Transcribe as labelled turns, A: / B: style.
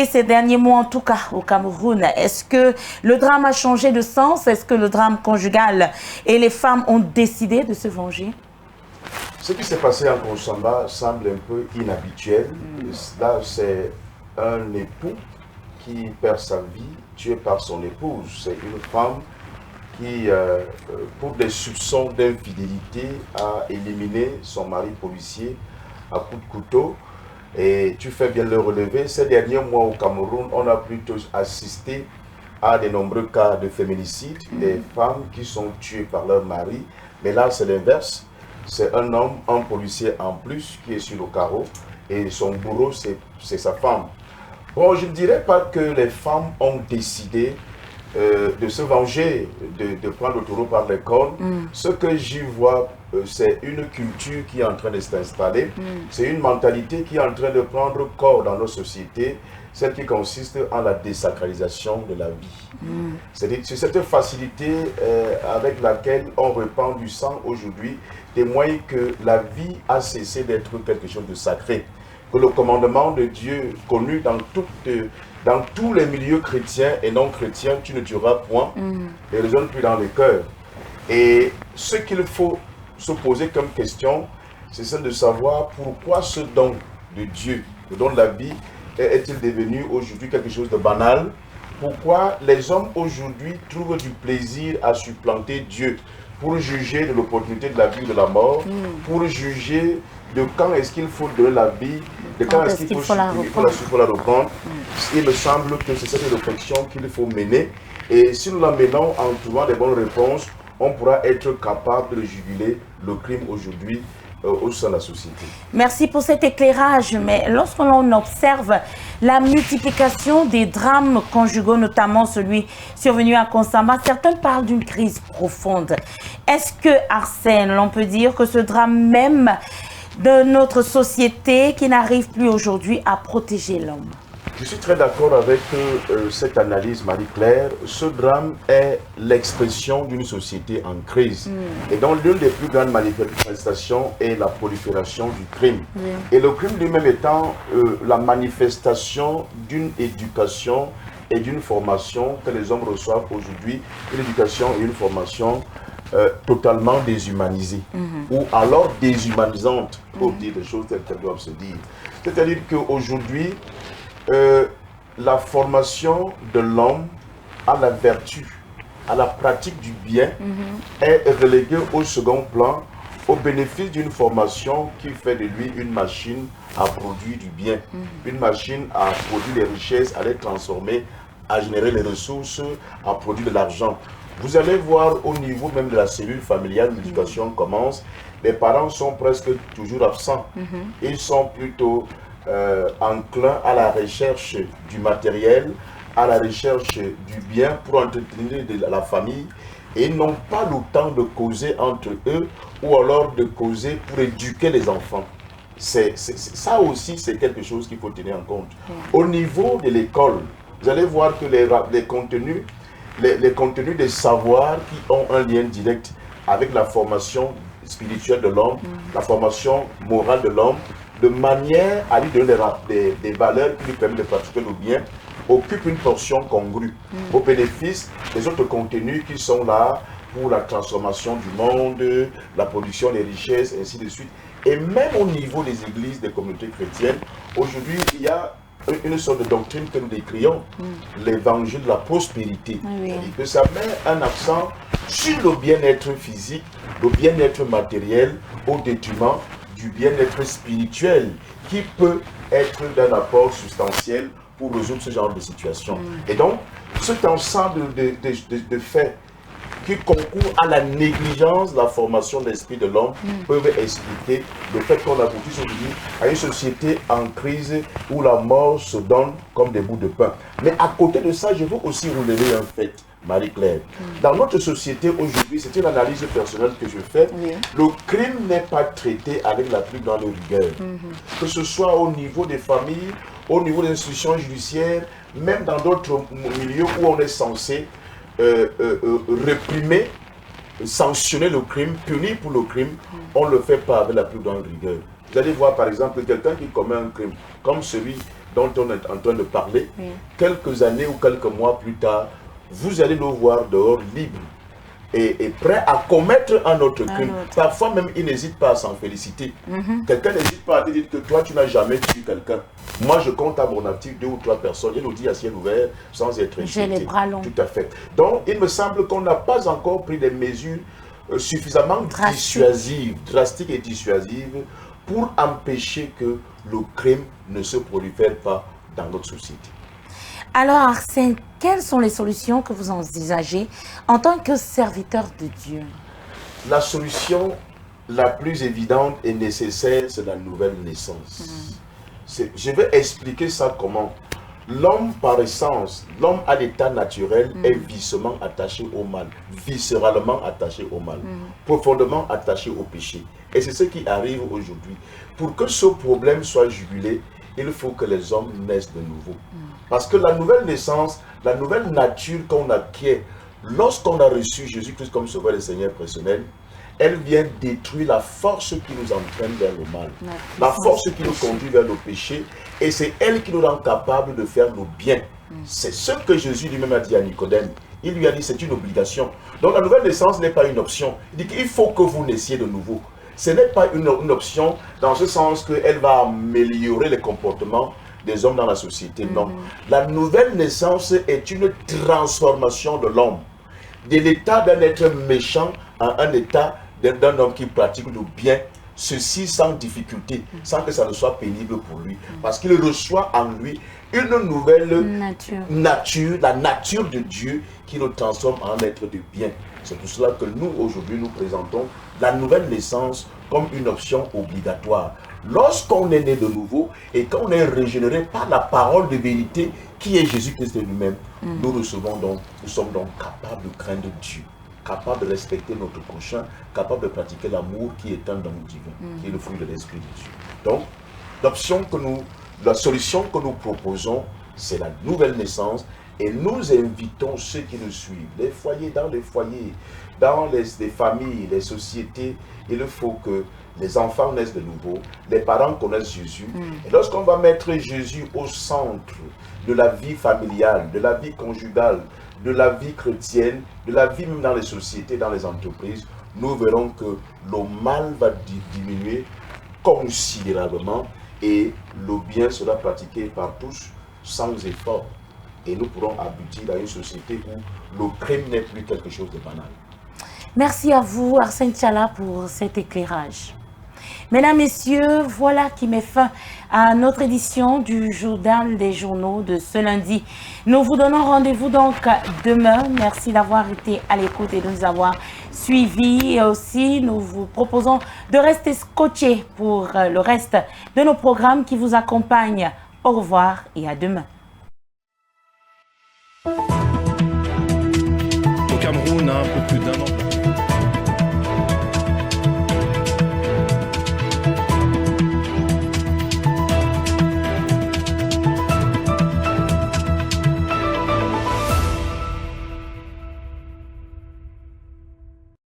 A: ces derniers mois, en tout cas au Cameroun? Est-ce que le drame a changé de sens? Est-ce que le drame conjugal et les femmes ont décidé de se venger?
B: Ce qui s'est passé en Konsamba semble un peu inhabituel. Là, c'est un époux qui perd sa vie, tué par son épouse. C'est une femme qui, pour des soupçons d'infidélité, a éliminé son mari policier à coups de couteau. Et tu fais bien le relever. Ces derniers mois au Cameroun, on a plutôt assisté à de nombreux cas de féminicide, des femmes qui sont tuées par leur mari. Mais là, c'est l'inverse. C'est un homme, un policier en plus, qui est sur le carreau. Et son bourreau, c'est sa femme. Bon, je ne dirais pas que les femmes ont décidé de se venger, de prendre le taureau par les cornes. Ce que j'y vois, c'est une culture qui est en train de s'installer. C'est une mentalité qui est en train de prendre corps dans nos sociétés, celle qui consiste en la désacralisation de la vie. C'est cette facilité avec laquelle on répand du sang aujourd'hui, témoigne que la vie a cessé d'être quelque chose de sacré. Que le commandement de Dieu, connu dans tous les milieux chrétiens et non chrétiens, tu ne tueras point, ne résonne plus dans les cœurs. Et ce qu'il faut se poser comme question, c'est celle de savoir pourquoi ce don de Dieu, le don de la vie, est-il devenu aujourd'hui quelque chose de banal? Pourquoi les hommes aujourd'hui trouvent du plaisir à supplanter Dieu pour juger de l'opportunité de la vie ou de la mort, pour juger de quand est-ce qu'il faut donner la vie, de quand est-ce qu'il faut la reprendre. Il me semble que c'est cette réflexion qu'il faut mener. Et si nous la menons en trouvant des bonnes réponses, on pourra être capable de juguler le crime aujourd'hui au sein de la société.
A: Merci pour cet éclairage, mais lorsque l'on observe la multiplication des drames conjugaux, notamment celui survenu à Konsamba, certains parlent d'une crise profonde. Est-ce que, Arsène, l'on peut dire que ce drame même de notre société qui n'arrive plus aujourd'hui à protéger l'homme?
B: Je suis très d'accord avec cette analyse, Marie-Claire. Ce drame est l'expression d'une société en crise. Et donc, l'une des plus grandes manifestations est la prolifération du crime. Et le crime lui-même étant la manifestation d'une éducation et d'une formation que les hommes reçoivent aujourd'hui, une éducation et une formation totalement déshumanisée, ou alors déshumanisante, pour dire des choses telles qu'elles doivent se dire. C'est-à-dire qu'aujourd'hui, la formation de l'homme à la vertu, à la pratique du bien, est reléguée au second plan au bénéfice d'une formation qui fait de lui une machine à produire du bien, une machine à produire des richesses, à les transformer, à générer les ressources, à produire de l'argent. Vous allez voir au niveau même de la cellule familiale où l'éducation commence, les parents sont presque toujours absents. Ils sont plutôt enclins à la recherche du matériel, à la recherche du bien pour entretenir la famille, et n'ont pas le temps de causer entre eux ou alors de causer pour éduquer les enfants. Ça aussi, c'est quelque chose qu'il faut tenir en compte. Au niveau de l'école, vous allez voir que les contenus des savoirs qui ont un lien direct avec la formation spirituelle de l'homme, la formation morale de l'homme, de manière à lui donner des valeurs qui lui permettent de pratiquer le bien, occupe une portion congrue au bénéfice des autres contenus qui sont là pour la transformation du monde, la production des richesses, ainsi de suite. Et même au niveau des églises, des communautés chrétiennes, aujourd'hui, il y a une sorte de doctrine que nous décrions, l'évangile de la prospérité. Et que ça met un accent sur le bien-être physique, le bien-être matériel, au détriment du bien-être spirituel, qui peut être d'un apport substantiel pour résoudre ce genre de situation. Et donc, cet ensemble de faits qui concourent à la négligence de la formation de l'esprit de l'homme peuvent expliquer le fait qu'on aboutisse aujourd'hui à une société en crise où la mort se donne comme des bouts de pain. Mais à côté de ça, je veux aussi relever un fait, Marie-Claire. Dans notre société aujourd'hui, c'est une analyse personnelle que je fais, le crime n'est pas traité avec la plus grande rigueur. Que ce soit au niveau des familles, au niveau des institutions judiciaires, même dans d'autres milieux où on est censé réprimer, sanctionner le crime, punir pour le crime, on ne le fait pas avec la plus grande rigueur. Vous allez voir par exemple quelqu'un qui commet un crime, comme celui dont on est en train de parler, quelques années ou quelques mois plus tard, vous allez nous voir dehors libres et prêts à commettre un autre crime. Parfois même, ils n'hésitent pas à s'en féliciter. Quelqu'un n'hésite pas à te dire que toi, tu n'as jamais tué quelqu'un. Moi, je compte à mon actif 2 ou 3 personnes. Il nous dit à ciel ouvert, sans être insulté.
A: J'ai les bras longs.
B: Tout à fait. Donc, il me semble qu'on n'a pas encore pris des mesures suffisamment drastiques et dissuasives pour empêcher que le crime ne se prolifère pas dans notre société.
A: Alors Arsène, quelles sont les solutions que vous envisagez en tant que serviteur de Dieu?
B: La solution la plus évidente et nécessaire, c'est la nouvelle naissance. Je vais expliquer ça comment. L'homme par essence, l'homme à l'état naturel est viscéralement attaché au mal, viscéralement attaché au mal, profondément attaché au péché. Et c'est ce qui arrive aujourd'hui. Pour que ce problème soit jugulé, il faut que les hommes naissent de nouveau. Parce que la nouvelle naissance, la nouvelle nature qu'on acquiert lorsqu'on a reçu Jésus-Christ comme Sauveur et Seigneur personnel, elle vient détruire la force qui nous entraîne vers le mal, la force qui nous conduit vers le péché, et c'est elle qui nous rend capable de faire le bien. C'est ce que Jésus lui-même a dit à Nicodème. Il lui a dit c'est une obligation. Donc la nouvelle naissance n'est pas une option. Il dit qu'il faut que vous naissiez de nouveau. Ce n'est pas une option dans ce sens qu'elle va améliorer les comportements des hommes dans la société. Non. La nouvelle naissance est une transformation de l'homme. De l'état d'un être méchant à un état d'un homme qui pratique le bien. Ceci sans difficulté, sans que ça ne soit pénible pour lui. Parce qu'il reçoit en lui une nouvelle nature, la nature de Dieu qui le transforme en un être de bien. C'est pour cela que nous, aujourd'hui, nous présentons la nouvelle naissance comme une option obligatoire. Lorsqu'on est né de nouveau et qu'on est régénéré par la parole de vérité qui est Jésus-Christ lui-même, nous sommes donc capables de craindre Dieu, capables de respecter notre prochain, capables de pratiquer l'amour qui est un don divin, qui est le fruit de l'Esprit de Dieu. Donc, la solution que nous proposons, c'est la nouvelle naissance. Et nous invitons ceux qui nous suivent, les foyers, dans les familles, les sociétés. Il faut que les enfants naissent de nouveau, les parents connaissent Jésus. Et lorsqu'on va mettre Jésus au centre de la vie familiale, de la vie conjugale, de la vie chrétienne, de la vie même dans les sociétés, dans les entreprises, nous verrons que le mal va diminuer considérablement et le bien sera pratiqué par tous sans effort. Et nous pourrons aboutir à une société où le crime n'est plus quelque chose de banal.
A: Merci à vous, Arsène Tchala, pour cet éclairage. Mesdames, Messieurs, voilà qui met fin à notre édition du Journal des Journaux de ce lundi. Nous vous donnons rendez-vous donc demain. Merci d'avoir été à l'écoute et de nous avoir suivis. Et aussi, nous vous proposons de rester scotchés pour le reste de nos programmes qui vous accompagnent. Au revoir et à demain.
C: Au Cameroun, un peu plus d'1 an.